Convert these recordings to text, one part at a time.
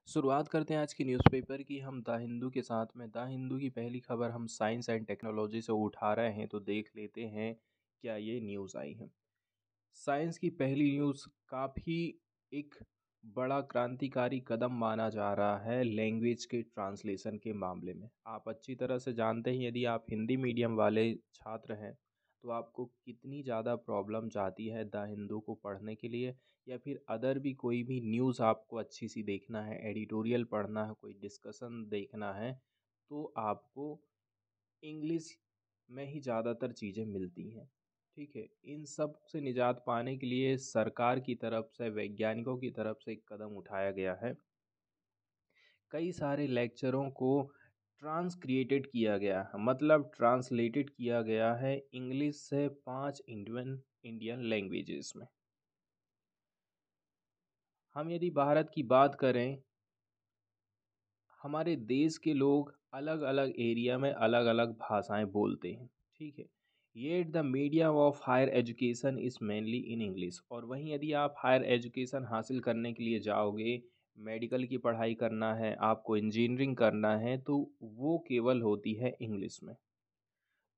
शुरुआत करते हैं आज की न्यूज़पेपर की। हम द हिंदू के साथ में द हिंदू की पहली खबर हम साइंस एंड टेक्नोलॉजी से उठा रहे हैं, तो देख लेते हैं क्या ये न्यूज़ आई है। साइंस की पहली न्यूज़ काफ़ी एक बड़ा क्रांतिकारी कदम माना जा रहा है लैंग्वेज के ट्रांसलेशन के मामले में। आप अच्छी तरह से जानते हैं, यदि आप हिंदी मीडियम वाले छात्र हैं तो आपको कितनी ज़्यादा प्रॉब्लम जाती है द हिंदू को पढ़ने के लिए, या फिर अदर भी कोई भी न्यूज़ आपको अच्छी सी देखना है, एडिटोरियल पढ़ना है, कोई डिस्कशन देखना है, तो आपको इंग्लिश में ही ज़्यादातर चीज़ें मिलती हैं। ठीक है, इन सब से निजात पाने के लिए सरकार की तरफ से, वैज्ञानिकों की तरफ से एक कदम उठाया गया है। कई सारे लेक्चरों को ट्रांसक्रिएटेड किया गया है, मतलब ट्रांसलेटेड किया गया है इंग्लिश से 5 इंडियन इंडियन लैंग्वेजेस में। हम यदि भारत की बात करें, हमारे देश के लोग अलग अलग एरिया में अलग अलग भाषाएं बोलते हैं। ठीक है, ये the medium of higher education is mainly in English. और वहीं यदि आप हायर एजुकेशन हासिल करने के लिए जाओगे, मेडिकल की पढ़ाई करना है, आपको इंजीनियरिंग करना है, तो वो केवल होती है इंग्लिश में।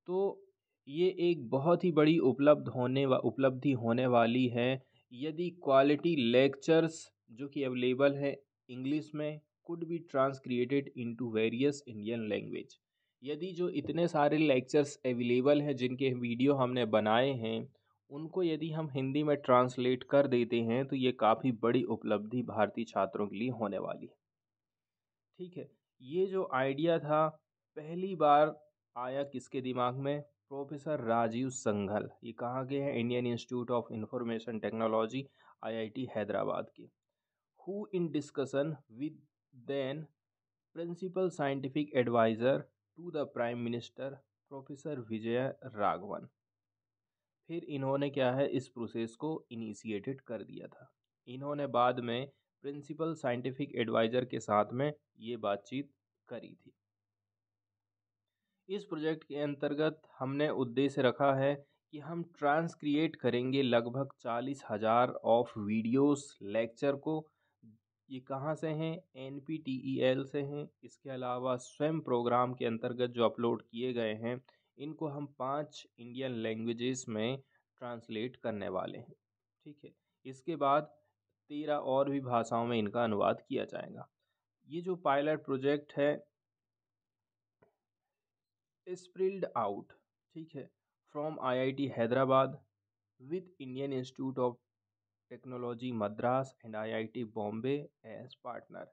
तो ये एक बहुत ही बड़ी उपलब्धि होने वाली है यदि क्वालिटी लेक्चर्स जो कि अवेलेबल है इंग्लिश में could be transcreated into various Indian language. यदि जो इतने सारे लेक्चर्स अवेलेबल हैं जिनके वीडियो हमने बनाए हैं, उनको यदि हम हिंदी में ट्रांसलेट कर देते हैं तो ये काफ़ी बड़ी उपलब्धि भारतीय छात्रों के लिए होने वाली है। ठीक है, ये जो आइडिया था पहली बार आया किसके दिमाग में? प्रोफेसर राजीव संघल। ये कहाँ के हैं? Indian Institute of Information Technology, IIT Hyderabad के। Who in discussion with then principal scientific advisor to the prime minister professor Vijay Raghavan. फिर इन्होंने क्या है, इस प्रोसेस को इनिशिएटेड कर दिया था। इन्होंने बाद में प्रिंसिपल साइंटिफिक एडवाइज़र के साथ में ये बातचीत करी थी। इस प्रोजेक्ट के अंतर्गत हमने उद्देश्य रखा है कि हम ट्रांसक्रिएट करेंगे लगभग 40,000 ऑफ वीडियोस लेक्चर को। ये कहाँ से हैं? NPTEL से हैं। इसके अलावा स्वयं प्रोग्राम के अंतर्गत जो अपलोड किए गए हैं, इनको हम 5 इंडियन लैंग्वेजेस में ट्रांसलेट करने वाले हैं। ठीक है, इसके बाद 13 और भी भाषाओं में इनका अनुवाद किया जाएगा। ये जो पायलट प्रोजेक्ट है स्प्रिल्ड आउट, ठीक है, from IIT Hyderabad with Indian Institute of Technology Madras and IIT Bombay as partner.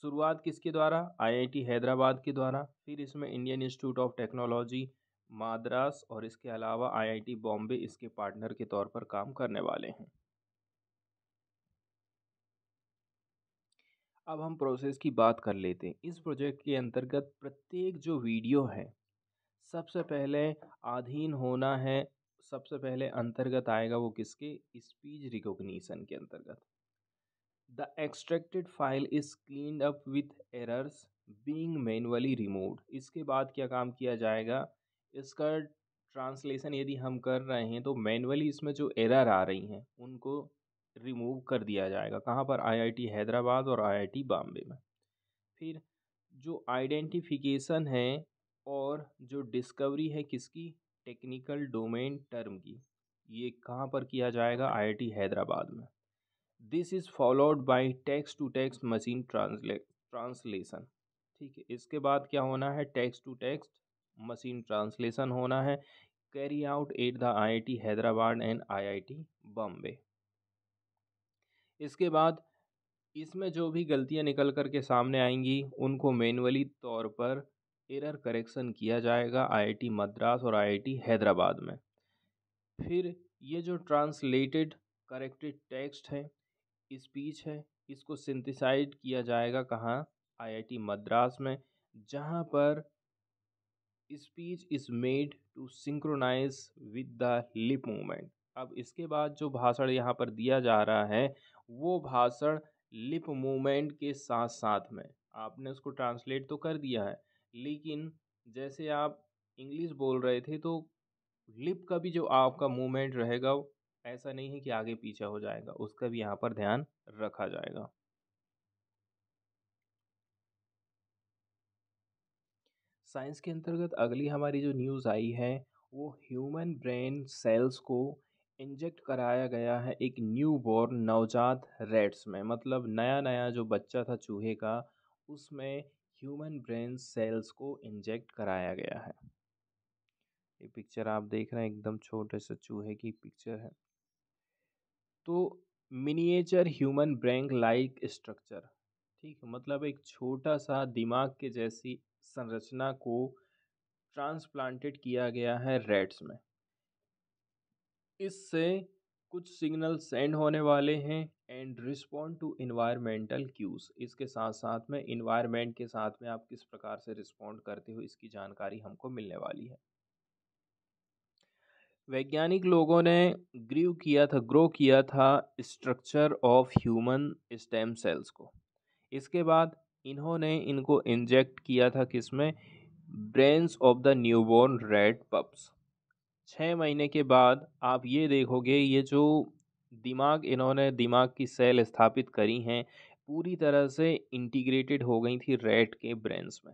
शुरुआत किसके द्वारा? IIT हैदराबाद के द्वारा। फिर इसमें Indian Institute of Technology Madras और इसके अलावा IIT बॉम्बे इसके पार्टनर के तौर पर काम करने वाले हैं। अब हम प्रोसेस की बात कर लेते हैं। इस प्रोजेक्ट के अंतर्गत प्रत्येक जो वीडियो है, सबसे पहले अधीन होना है, सबसे पहले अंतर्गत आएगा वो किसके? स्पीच रिकॉग्निशन के अंतर्गत। The extracted file is cleaned up with errors being manually removed. इसके बाद क्या काम किया जाएगा? इसका ट्रांसलेशन यदि हम कर रहे हैं तो मैन्युअली इसमें जो एरर आ रही हैं उनको रिमूव कर दिया जाएगा। कहाँ पर? IIT हैदराबाद और IIT बॉम्बे में। फिर जो आइडेंटिफिकेशन है और जो डिस्कवरी है किसकी? टेक्निकल डोमेन टर्म की। ये कहाँ पर किया जाएगा? IIT हैदराबाद में। This is followed by text to text machine translation. ठीक है, इसके बाद क्या होना है? Text to text machine translation होना है, carry out at the IIT Hyderabad and IIT Bombay. इसके बाद इसमें जो भी गलतियां निकल कर के सामने आएंगी उनको मैन्युअली तौर पर एरर करेक्शन किया जाएगा IIT मद्रास और IIT हैदराबाद में। फिर ये जो ट्रांसलेटेड करेक्टेड टेक्स्ट है, स्पीच है, इसको सिंथेसाइज किया जाएगा कहाँ? IIT मद्रास में, जहाँ पर speech is made to synchronise with the lip movement. अब इसके बाद जो भाषण यहाँ पर दिया जा रहा है वो भाषण लिप मूवमेंट के साथ साथ में, आपने उसको ट्रांसलेट तो कर दिया है, लेकिन जैसे आप इंग्लिश बोल रहे थे तो लिप का भी जो आपका मूवमेंट रहेगा, ऐसा नहीं है कि आगे पीछे हो जाएगा, उसका भी यहाँ पर ध्यान रखा जाएगा। साइंस के अंतर्गत अगली हमारी जो न्यूज़ आई है वो ह्यूमन ब्रेन सेल्स को इंजेक्ट कराया गया है एक न्यू बॉर्न नवजात रैट्स में, मतलब नया नया जो बच्चा था चूहे का, उसमें ह्यूमन ब्रेन सेल्स को इंजेक्ट कराया गया है। ये पिक्चर आप देख रहे हैं, एकदम छोटे से चूहे की पिक्चर है। तो miniature human brain like structure, ठीक है, मतलब एक छोटा सा दिमाग के जैसी संरचना को ट्रांसप्लांटेड किया गया है रैट्स में। इससे कुछ सिग्नल सेंड होने वाले हैं and respond to environmental cues. इसके साथ साथ में इन्वायरमेंट के साथ में आप किस प्रकार से रिस्पॉन्ड करते हो इसकी जानकारी हमको मिलने वाली है। वैज्ञानिक लोगों ने ग्रो किया था structure of human stem cells को। इसके बाद इन्होंने इनको इंजेक्ट किया था किसमें, brains of the newborn red pups. 6 महीने के बाद आप ये देखोगे ये जो दिमाग की सेल स्थापित करी हैं पूरी तरह से इंटीग्रेटेड हो गई थी रैट के ब्रेन्स में।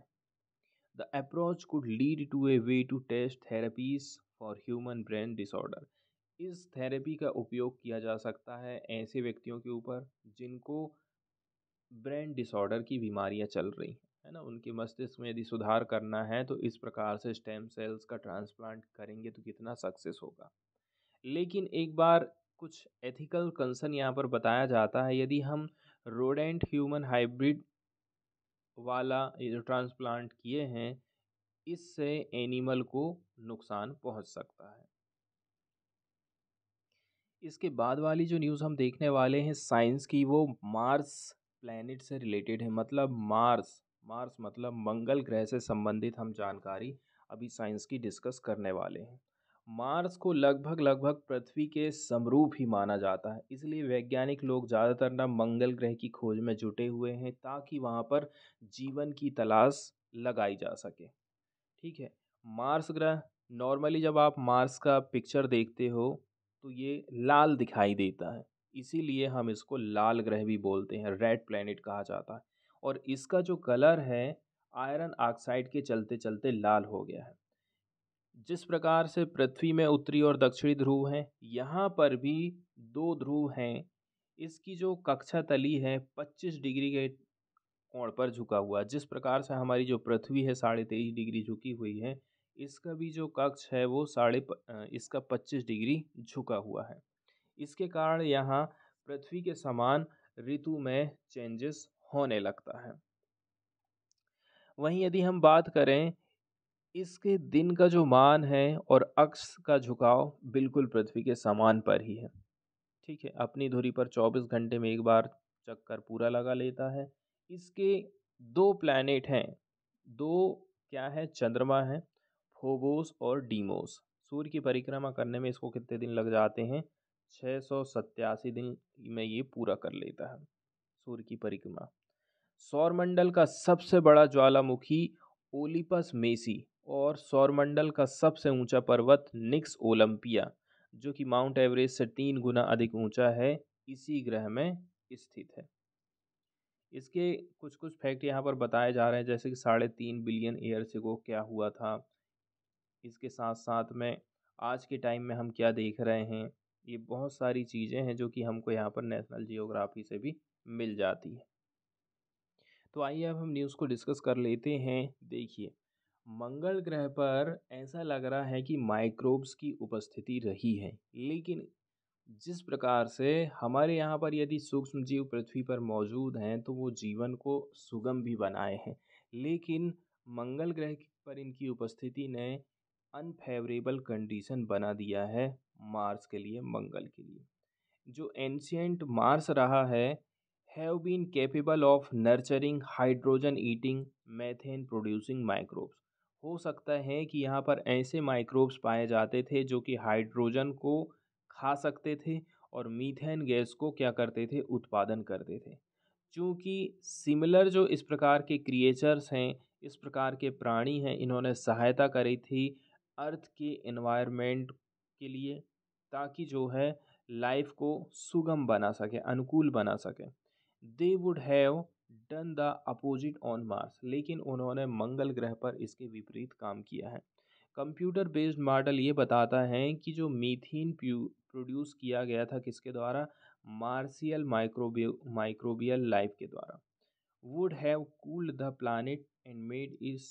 The approach could lead to a way to test therapies for human brain disorder. इस थेरेपी का उपयोग किया जा सकता है ऐसे व्यक्तियों के ऊपर जिनको ब्रेन डिसऑर्डर की बीमारियां चल रही हैं, है ना, उनके मस्तिष्क में यदि सुधार करना है तो इस प्रकार से स्टेम सेल्स का ट्रांसप्लांट करेंगे तो कितना सक्सेस होगा। लेकिन एक बार कुछ एथिकल कंसर्न यहाँ पर बताया जाता है, यदि हम रोडेंट ह्यूमन हाइब्रिड वाला ये जो ट्रांसप्लांट किए हैं इससे एनिमल को नुकसान पहुंच सकता है। इसके बाद वाली जो न्यूज़ हम देखने वाले हैं साइंस की, वो मार्स प्लैनेट से रिलेटेड है, मतलब मार्स मार्स मतलब मंगल ग्रह से संबंधित हम जानकारी अभी साइंस की डिस्कस करने वाले हैं। मार्स को लगभग लगभग पृथ्वी के समरूप ही माना जाता है, इसलिए वैज्ञानिक लोग ज़्यादातर ना मंगल ग्रह की खोज में जुटे हुए हैं ताकि वहाँ पर जीवन की तलाश लगाई जा सके। ठीक है। मार्स ग्रह, नॉर्मली जब आप मार्स का पिक्चर देखते हो तो ये लाल दिखाई देता है, इसीलिए हम इसको लाल ग्रह भी बोलते हैं, रेड प्लैनेट कहा जाता है। और इसका जो कलर है आयरन ऑक्साइड के चलते चलते लाल हो गया है। जिस प्रकार से पृथ्वी में उत्तरी और दक्षिणी ध्रुव हैं, यहाँ पर भी दो ध्रुव हैं। इसकी जो कक्षा तली है 25 डिग्री के कोण पर झुका हुआ, जिस प्रकार से हमारी जो पृथ्वी है 23.5 डिग्री झुकी हुई है, इसका भी जो कक्ष है वो इसका 25 डिग्री झुका हुआ है। इसके कारण यहाँ पृथ्वी के समान ऋतु में चेंजेस होने लगता है। वहीं यदि हम बात करें इसके दिन का जो मान है और अक्ष का झुकाव बिल्कुल पृथ्वी के समान पर ही है। ठीक है, अपनी धुरी पर 24 घंटे में एक बार चक्कर पूरा लगा लेता है। इसके दो प्लैनेट हैं, दो क्या है, चंद्रमा है, फोबोस और डीमोस। सूर्य की परिक्रमा करने में इसको कितने दिन लग जाते हैं, 687 दिन में ये पूरा कर लेता है सूर्य की परिक्रमा। सौरमंडल का सबसे बड़ा ज्वालामुखी ओलिपस मेसी और सौरमंडल का सबसे ऊंचा पर्वत निक्स ओलंपिया, जो कि माउंट एवरेस्ट से 3 गुना अधिक ऊंचा है, इसी ग्रह में स्थित है। इसके कुछ कुछ फैक्ट यहाँ पर बताए जा रहे हैं, जैसे कि 3.5 बिलियन ईयर्स अगो क्या हुआ था। इसके साथ साथ में आज के टाइम में हम क्या देख रहे हैं, ये बहुत सारी चीज़ें हैं जो कि हमको यहाँ पर नेशनल जियोग्राफी से भी मिल जाती है। तो आइए अब हम न्यूज़ को डिस्कस कर लेते हैं। देखिए, मंगल ग्रह पर ऐसा लग रहा है कि माइक्रोब्स की उपस्थिति रही है, लेकिन जिस प्रकार से हमारे यहाँ पर यदि सूक्ष्म जीव पृथ्वी पर मौजूद हैं तो वो जीवन को सुगम भी बनाए हैं, लेकिन मंगल ग्रह पर इनकी उपस्थिति ने अनफेवरेबल कंडीशन बना दिया है मार्स के लिए, मंगल के लिए। जो एंशियंट मार्स रहा है have been capable of nurturing hydrogen eating methane producing microbes. हो सकता है कि यहाँ पर ऐसे माइक्रोब्स पाए जाते थे जो कि हाइड्रोजन को खा सकते थे और मीथेन गैस को क्या करते थे, उत्पादन करते थे। चूँकि सिमिलर जो इस प्रकार के क्रिएचर्स हैं, इस प्रकार के प्राणी हैं, इन्होंने सहायता करी थी अर्थ के एनवायरनमेंट के लिए, ताकि जो है लाइफ को सुगम बना सके, अनुकूल बना सके। They would have done the opposite on Mars, लेकिन उन्होंने मंगल ग्रह पर इसके विपरीत काम किया है। कंप्यूटर बेस्ड मॉडल ये बताता है कि जो मीथेन प्रोड्यूस किया गया था किसके द्वारा, मार्शियल माइक्रोबियल लाइफ के द्वारा, would have cooled the planet and made इस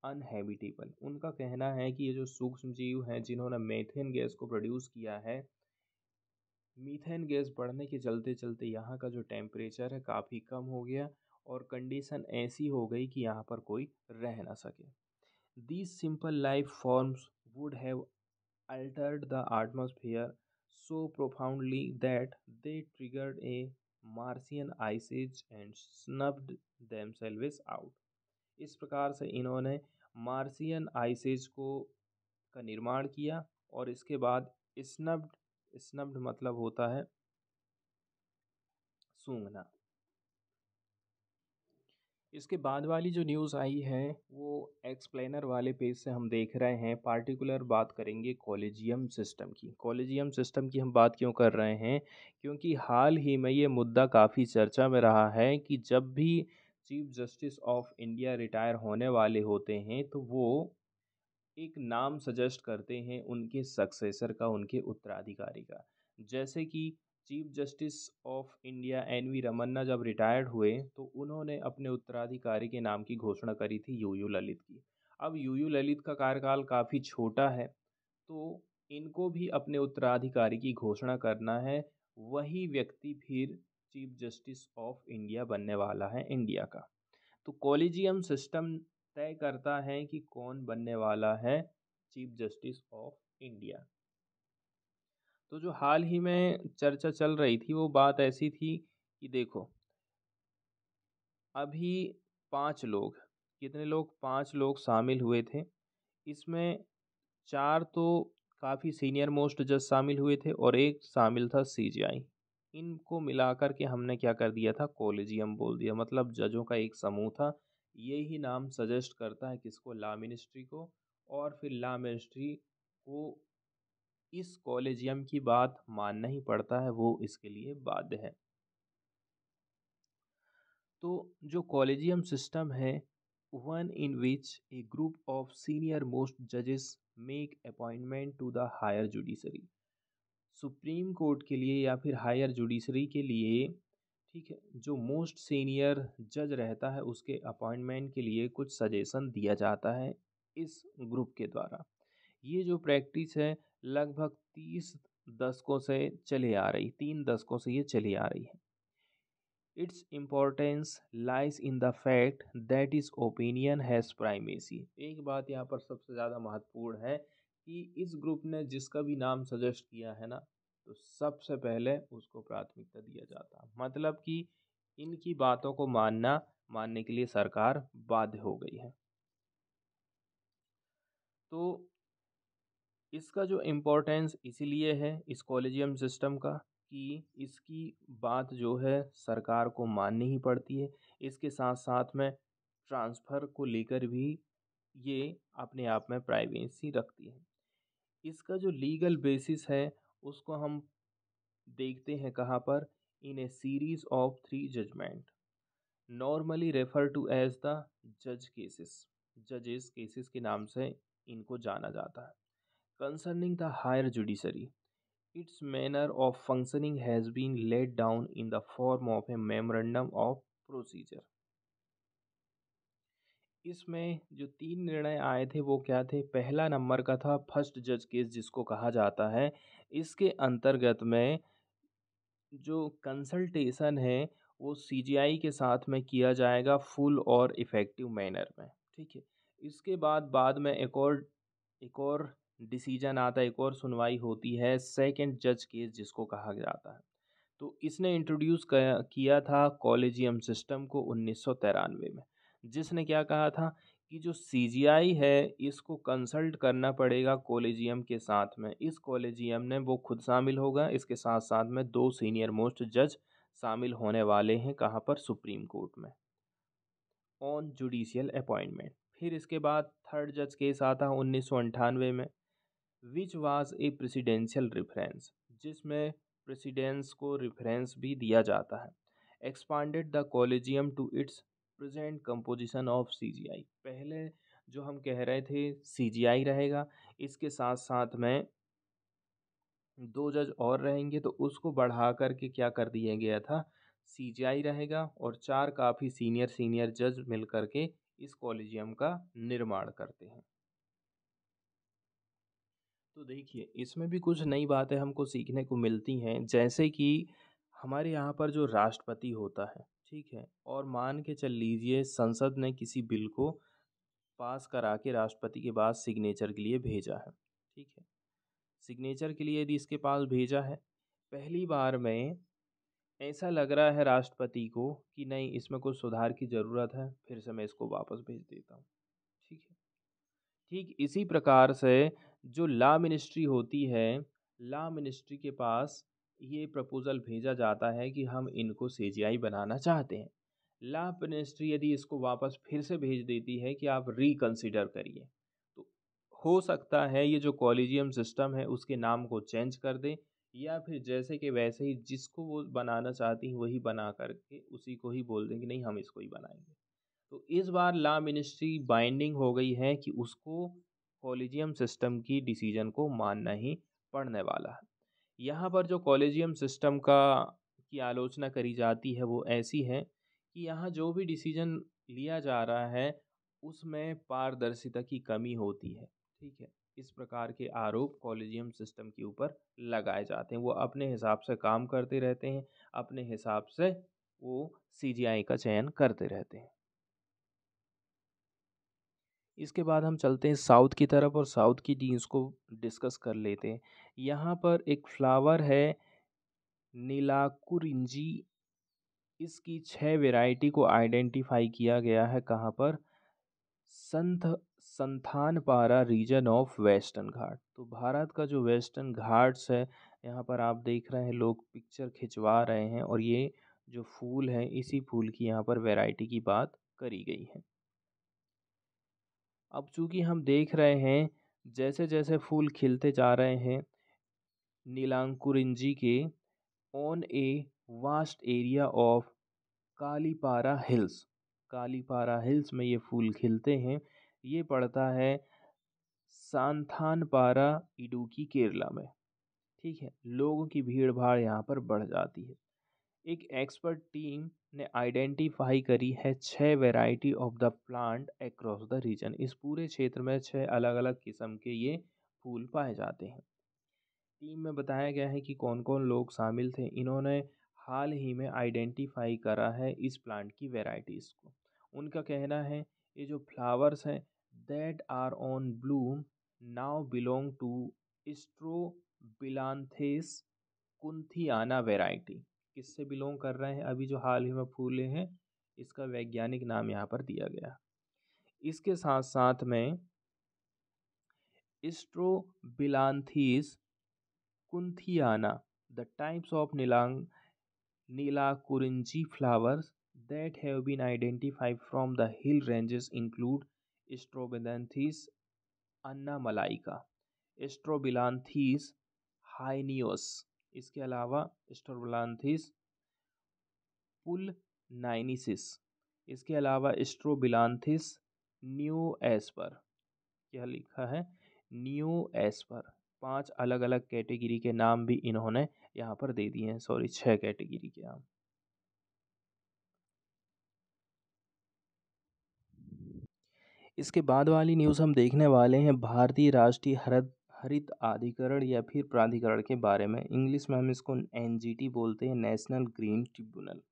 अनहेबिटेबल। उनका कहना है कि ये जो सूक्ष्म जीव हैं जिन्होंने मीथेन गैस को प्रोड्यूस किया है, मीथेन गैस बढ़ने के चलते चलते यहाँ का जो टेम्परेचर है काफ़ी कम हो गया और कंडीशन ऐसी हो गई कि यहाँ पर कोई रह ना सके। These simple life forms would have altered the atmosphere so profoundly that they triggered a Martian ice age and snuffed themselves out। इस प्रकार से इन्होंने मार्सियन आइस एज को का निर्माण किया और इसके बाद स्नब्ड, स्नब्ड मतलब होता है सूंघना। इसके बाद वाली जो न्यूज़ आई है वो एक्सप्लेनर वाले पेज से हम देख रहे हैं। पार्टिकुलर बात करेंगे कॉलेजियम सिस्टम की। कॉलेजियम सिस्टम की हम बात क्यों कर रहे हैं, क्योंकि हाल ही में ये मुद्दा काफ़ी चर्चा में रहा है कि जब भी chief justice of India retire होने वाले होते हैं तो वो एक नाम सजेस्ट करते हैं उनके सक्सेसर का, उनके उत्तराधिकारी का। जैसे कि chief justice of India N V Ramana जब रिटायर्ड हुए तो उन्होंने अपने उत्तराधिकारी के नाम की घोषणा करी थी यूयू ललित की। अब यूयू ललित का कार्यकाल काफ़ी छोटा है तो इनको भी अपने उत्तराधिकारी की घोषणा करना है। वही व्यक्ति फिर चीफ जस्टिस ऑफ इंडिया बनने वाला है इंडिया का। तो कॉलेजियम सिस्टम तय करता है कि कौन बनने वाला है चीफ जस्टिस ऑफ इंडिया। तो जो हाल ही में चर्चा चल रही थी वो बात ऐसी थी कि देखो अभी 5 लोग, कितने लोग, 5 लोग शामिल हुए थे। इसमें 4 तो काफ़ी सीनियर मोस्ट जज शामिल हुए थे और एक शामिल था सीजीआई। इनको मिलाकर के हमने क्या कर दिया था, कॉलेजियम बोल दिया। मतलब जजों का एक समूह था। ये ही नाम सजेस्ट करता है किसको, लॉ मिनिस्ट्री को, और फिर लॉ मिनिस्ट्री को इस कॉलेजियम की बात मानना ही पड़ता है, वो इसके लिए बाध्य है। तो जो कॉलेजियम सिस्टम है, one in which a group of senior most जजेस make appointment to the higher judiciary. Supreme court के लिए या फिर हायर जुडिशरी के लिए, ठीक है, जो मोस्ट सीनियर जज रहता है उसके अपॉइंटमेंट के लिए कुछ सजेशन दिया जाता है इस ग्रुप के द्वारा। ये जो प्रैक्टिस है लगभग 30 दशकों से चले आ रही, 3 दशकों से ये चली आ रही है। Its importance lies in the fact that is opinion has primacy. एक बात यहाँ पर सबसे ज़्यादा महत्वपूर्ण है कि इस ग्रुप ने जिसका भी नाम सजेस्ट किया है ना, तो सबसे पहले उसको प्राथमिकता दिया जाता है। मतलब कि इनकी बातों को मानने के लिए सरकार बाध्य हो गई है। तो इसका जो इम्पोर्टेंस इसीलिए है इस कॉलेजियम सिस्टम का कि इसकी बात जो है सरकार को माननी ही पड़ती है। इसके साथ साथ में ट्रांसफ़र को लेकर भी ये अपने आप में प्राइवेसी रखती है। इसका जो लीगल बेसिस है उसको हम देखते हैं कहाँ पर, in a series of 3 judgement normally refer to as the जज केसेस। जजेस केसेस के नाम से इनको जाना जाता है। Concerning the higher judiciary, its manner of functioning has been laid down in the form of a memorandum of procedure। इसमें जो 3 निर्णय आए थे वो क्या थे, पहला नंबर का था फर्स्ट जज केस जिसको कहा जाता है। इसके अंतर्गत में जो कंसल्टेशन है वो सीजीआई के साथ में किया जाएगा फुल और इफ़ेक्टिव मैनर में, ठीक है। इसके बाद में एक और डिसीजन आता है, एक और सुनवाई होती है सेकंड जज केस जिसको कहा जाता है। तो इसने इंट्रोड्यूस किया था कॉलेजियम सिस्टम को 1993 में, जिसने क्या कहा था कि जो सीजीआई है इसको कंसल्ट करना पड़ेगा कॉलेजियम के साथ में। इस कॉलेजियम ने वो खुद शामिल होगा, इसके साथ साथ में 2 सीनियर मोस्ट जज शामिल होने वाले हैं, कहाँ पर, सुप्रीम कोर्ट में, ऑन जुडिशियल अपॉइंटमेंट। फिर इसके बाद थर्ड जज केस आता है 1998 में, which was a presidential reference, जिसमें प्रेसिडेंस को रेफरेंस भी दिया जाता है। Expanded the collegium to its present composition of CGI. पहले जो हम कह रहे थे सीजीआई रहेगा, इसके साथ साथ में 2 जज और रहेंगे, तो उसको बढ़ा कर के क्या कर दिया गया था, सीजीआई रहेगा और 4 काफ़ी सीनियर सीनियर जज मिल कर के इस कॉलेजियम का निर्माण करते हैं। तो देखिए इसमें भी कुछ नई बातें हमको सीखने को मिलती हैं, जैसे कि हमारे यहाँ पर जो राष्ट्रपति होता है, ठीक है, और मान के चल लीजिए संसद ने किसी बिल को पास करा के राष्ट्रपति के पास सिग्नेचर के लिए भेजा है, ठीक है। सिग्नेचर के लिए यदि इसके पास भेजा है, पहली बार में ऐसा लग रहा है राष्ट्रपति को कि नहीं इसमें कुछ सुधार की ज़रूरत है, फिर से मैं इसको वापस भेज देता हूँ, ठीक है। ठीक इसी प्रकार से जो लॉ मिनिस्ट्री होती है, लॉ मिनिस्ट्री के पास ये प्रपोज़ल भेजा जाता है कि हम इनको सीजीआई बनाना चाहते हैं। लॉ मिनिस्ट्री यदि इसको वापस फिर से भेज देती है कि आप रिकंसिडर करिए, तो हो सकता है ये जो कॉलेजियम सिस्टम है उसके नाम को चेंज कर दें, या फिर जैसे कि वैसे ही जिसको वो बनाना चाहती हैं वही बना करके उसी को ही बोल दें कि नहीं हम इसको ही बनाएंगे। तो इस बार लॉ मिनिस्ट्री बाइंडिंग हो गई है कि उसको कॉलेजियम सिस्टम की डिसीजन को मानना ही पड़ने वाला है। यहाँ पर जो कॉलेजियम सिस्टम का की आलोचना करी जाती है वो ऐसी है कि यहाँ जो भी डिसीजन लिया जा रहा है उसमें पारदर्शिता की कमी होती है, ठीक है। इस प्रकार के आरोप कॉलेजियम सिस्टम के ऊपर लगाए जाते हैं। वो अपने हिसाब से काम करते रहते हैं, अपने हिसाब से वो सीजीआई का चयन करते रहते हैं। इसके बाद हम चलते हैं साउथ की तरफ और साउथ की टीम्स को डिस्कस कर लेते हैं। यहाँ पर एक फ्लावर है नीलाकुरिंजी, इसकी 6 वैरायटी को आइडेंटिफाई किया गया है कहाँ पर, संथ संथानपारा रीजन ऑफ वेस्टर्न घाट। तो भारत का जो वेस्टर्न घाट्स है, यहाँ पर आप देख रहे हैं लोग पिक्चर खिंचवा रहे हैं और ये जो फूल है इसी फूल की यहाँ पर वैरायटी की बात करी गई है। अब चूंकि हम देख रहे हैं जैसे जैसे फूल खिलते जा रहे हैं नीलांकुरिंजी के on a vast area of Kalipara hills, Kalipara hills में ये फूल खिलते हैं। ये पड़ता है सांथानपारा इडुक्की केरला में, ठीक है। लोगों की भीड़ भाड़ यहाँ पर बढ़ जाती है। एक एक्सपर्ट टीम ने आइडेंटिफाई करी है 6 variety of the plant across the region. इस पूरे क्षेत्र में 6 अलग अलग किस्म के ये फूल पाए जाते हैं। टीम में बताया गया है कि कौन कौन लोग शामिल थे। इन्होंने हाल ही में आइडेंटिफाई करा है इस प्लांट की वैरायटीज़ को। उनका कहना है ये जो फ्लावर्स हैं that are on bloom now belong to Strobilanthes kunthiana variety. किससे बिलोंग कर रहे हैं, अभी जो हाल ही में फूले हैं इसका वैज्ञानिक नाम यहाँ पर दिया गया। इसके साथ साथ में Strobilanthes kunthiana, the types of Neelakurinji flowers that have been identified from the hill ranges include Strobilanthes annamalaika, Strobilanthes haineus, इसके अलावा Strobilanthes pulnicensis, इसके अलावा Strobilanthes neoaspera, क्या लिखा है neoaspera। 5 अलग अलग कैटेगरी के नाम भी इन्होंने यहाँ पर दे दिए हैं, सॉरी 6 कैटेगरी के नाम। इसके बाद वाली न्यूज़ हम देखने वाले हैं भारतीय राष्ट्रीय हरित अधिकरण या फिर प्राधिकरण के बारे में। इंग्लिश में हम इसको एनजीटी बोलते हैं, national green tribunal.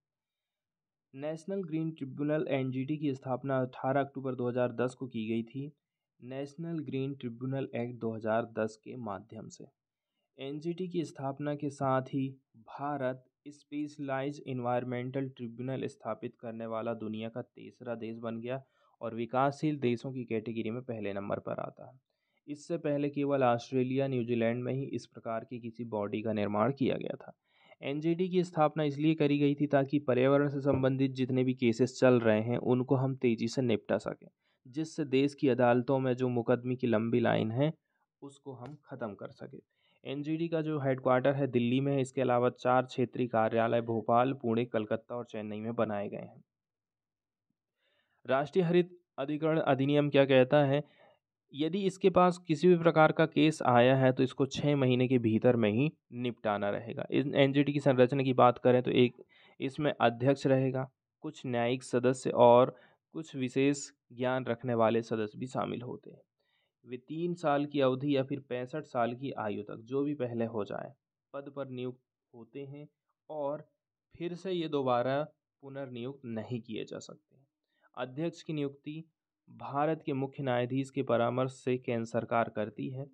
National green tribunal NGT की स्थापना 18 अक्टूबर 2010 को की गई थी, नेशनल ग्रीन ट्रिब्यूनल एक्ट 2010 के माध्यम से। एनजीटी की स्थापना के साथ ही भारत स्पेशलाइज्ड इन्वायरमेंटल ट्रिब्यूनल स्थापित करने वाला दुनिया का तीसरा देश बन गया और विकासशील देशों की कैटेगरी में पहले नंबर पर आता है। इससे पहले केवल ऑस्ट्रेलिया न्यूजीलैंड में ही इस प्रकार की किसी बॉडी का निर्माण किया गया था। एनजीटी की स्थापना इसलिए करी गई थी ताकि पर्यावरण से संबंधित जितने भी केसेस चल रहे हैं उनको हम तेज़ी से निपटा सकें, जिससे देश की अदालतों में जो मुकदमे की लंबी लाइन है उसको हम ख़त्म कर सकें। एनजीटी का जो हेडक्वार्टर है दिल्ली में है, इसके अलावा 4 क्षेत्रीय कार्यालय भोपाल, पुणे, कलकत्ता और चेन्नई में बनाए गए हैं। राष्ट्रीय हरित अधिकरण अधिनियम क्या कहता है? यदि इसके पास किसी भी प्रकार का केस आया है तो इसको 6 महीने के भीतर में ही निपटाना रहेगा। इस एनजीटी की संरचना की बात करें तो एक इसमें अध्यक्ष रहेगा, कुछ न्यायिक सदस्य और कुछ विशेष ज्ञान रखने वाले सदस्य भी शामिल होते हैं। वे 3 साल की अवधि या फिर 65 साल की आयु तक, जो भी पहले हो जाए, पद पर नियुक्त होते हैं और फिर से ये दोबारा पुनर्नियुक्त नहीं किए जा सकते। अध्यक्ष की नियुक्ति भारत के मुख्य न्यायाधीश के परामर्श से केंद्र सरकार करती है।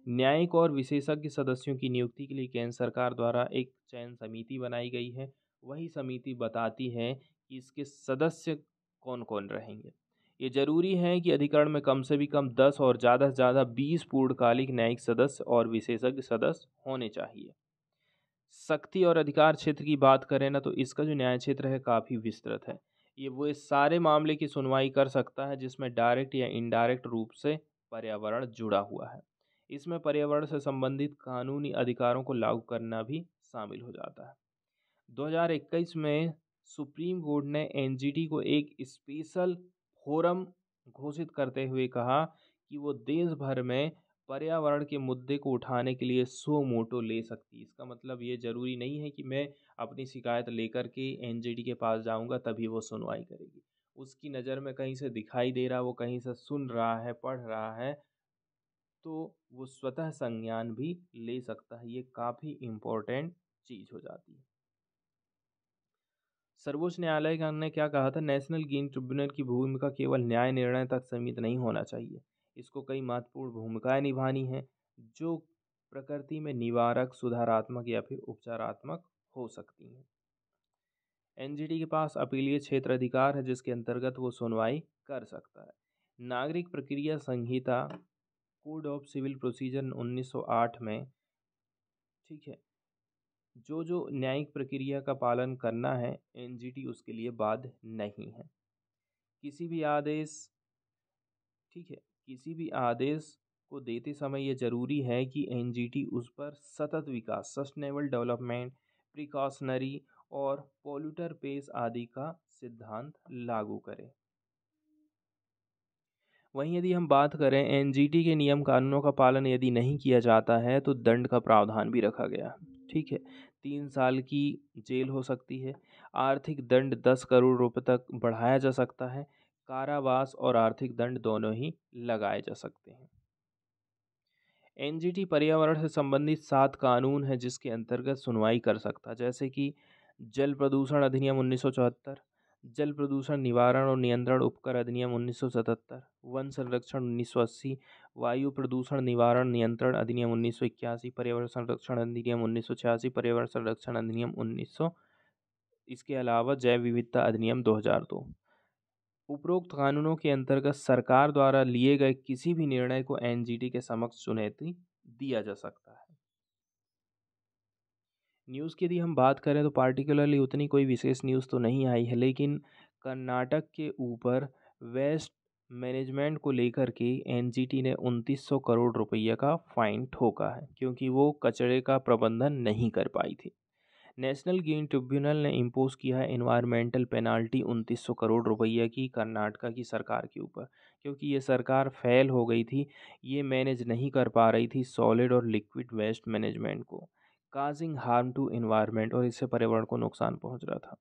न्यायिक और विशेषज्ञ सदस्यों की नियुक्ति के लिए केंद्र सरकार द्वारा एक चयन समिति बनाई गई है। वही समिति बताती है कि इसके सदस्य कौन कौन रहेंगे। ये जरूरी है कि अधिकरण में कम से भी कम 10 और ज़्यादा से ज़्यादा 20 पूर्णकालिक न्यायिक सदस्य और विशेषज्ञ सदस्य होने चाहिए। शक्ति और अधिकार क्षेत्र की बात करें ना, तो इसका जो न्याय क्षेत्र है काफ़ी विस्तृत है। ये वो इस सारे मामले की सुनवाई कर सकता है जिसमें डायरेक्ट या इनडायरेक्ट रूप से पर्यावरण जुड़ा हुआ है। इसमें पर्यावरण से संबंधित कानूनी अधिकारों को लागू करना भी शामिल हो जाता है। 2021 में सुप्रीम कोर्ट ने एनजीटी को एक स्पेशल फोरम घोषित करते हुए कहा कि वो देश भर में पर्यावरण के मुद्दे को उठाने के लिए सो मोटो ले सकती है। इसका मतलब ये ज़रूरी नहीं है कि मैं अपनी शिकायत लेकर के एनजीटी के पास जाऊंगा तभी वो सुनवाई करेगी। उसकी नज़र में कहीं से दिखाई दे रहा, वो कहीं से सुन रहा है, पढ़ रहा है, तो वो स्वतः संज्ञान भी ले सकता है। ये काफ़ी इम्पोर्टेंट चीज़ हो जाती है। सर्वोच्च न्यायालय ने क्या कहा था? नेशनल ग्रीन ट्रिब्यूनल की भूमिका केवल न्याय निर्णय तक सीमित नहीं होना चाहिए। इसको कई महत्वपूर्ण भूमिकाएं निभानी हैं जो प्रकृति में निवारक, सुधारात्मक या फिर उपचारात्मक हो सकती हैं। एनजीटी के पास अपीलीय क्षेत्र अधिकार है जिसके अंतर्गत वो सुनवाई कर सकता है। नागरिक प्रक्रिया संहिता कोड ऑफ सिविल प्रोसीजर 1908 में, ठीक है, जो जो न्यायिक प्रक्रिया का पालन करना है एनजीटी उसके लिए बाध्य नहीं है। किसी भी आदेश, ठीक है, किसी भी आदेश को देते समय ये जरूरी है कि एनजीटी उस पर सतत विकास, सस्टेनेबल डेवलपमेंट, प्रिकॉशनरी और पोल्यूटर पेस आदि का सिद्धांत लागू करे। वहीं यदि हम बात करें एनजीटी के नियम कानूनों का पालन यदि नहीं किया जाता है तो दंड का प्रावधान भी रखा गया। ठीक है, 3 साल की जेल हो सकती है। आर्थिक दंड 10 करोड़ रुपए तक बढ़ाया जा सकता है। कारावास और आर्थिक दंड दोनों ही लगाए जा सकते हैं। एनजीटी पर्यावरण से संबंधित 7 कानून है जिसके अंतर्गत सुनवाई कर सकता है, जैसे कि जल प्रदूषण अधिनियम 1974, जल प्रदूषण निवारण और नियंत्रण उपकर अधिनियम 1977, वन संरक्षण 1980, वायु प्रदूषण निवारण नियंत्रण अधिनियम 1981, पर्यावरण संरक्षण अधिनियम 1986, पर्यावरण संरक्षण अधिनियम 1900, इसके अलावा जैव विविधता अधिनियम 2002। उपरोक्त कानूनों के अंतर्गत सरकार द्वारा लिए गए किसी भी निर्णय को एनजीटी के समक्ष चुनौती दिया जा सकता है। न्यूज़ की यदि हम बात करें तो पार्टिकुलरली उतनी कोई विशेष न्यूज़ तो नहीं आई है, लेकिन कर्नाटक के ऊपर वेस्ट मैनेजमेंट को लेकर के एनजीटी ने 2900 करोड़ रुपये का फाइन ठोका है क्योंकि वो कचरे का प्रबंधन नहीं कर पाई थी। नेशनल ग्रीन ट्रिब्यूनल ने इम्पोज किया है इन्वायरमेंटल पेनाल्टी 2900 करोड़ रुपये की कर्नाटका की सरकार के ऊपर, क्योंकि ये सरकार फेल हो गई थी। ये मैनेज नहीं कर पा रही थी सॉलिड और लिक्विड वेस्ट मैनेजमेंट को, काजिंग हार्म टू इन्वायरमेंट, और इससे पर्यावरण को नुकसान पहुंच रहा था।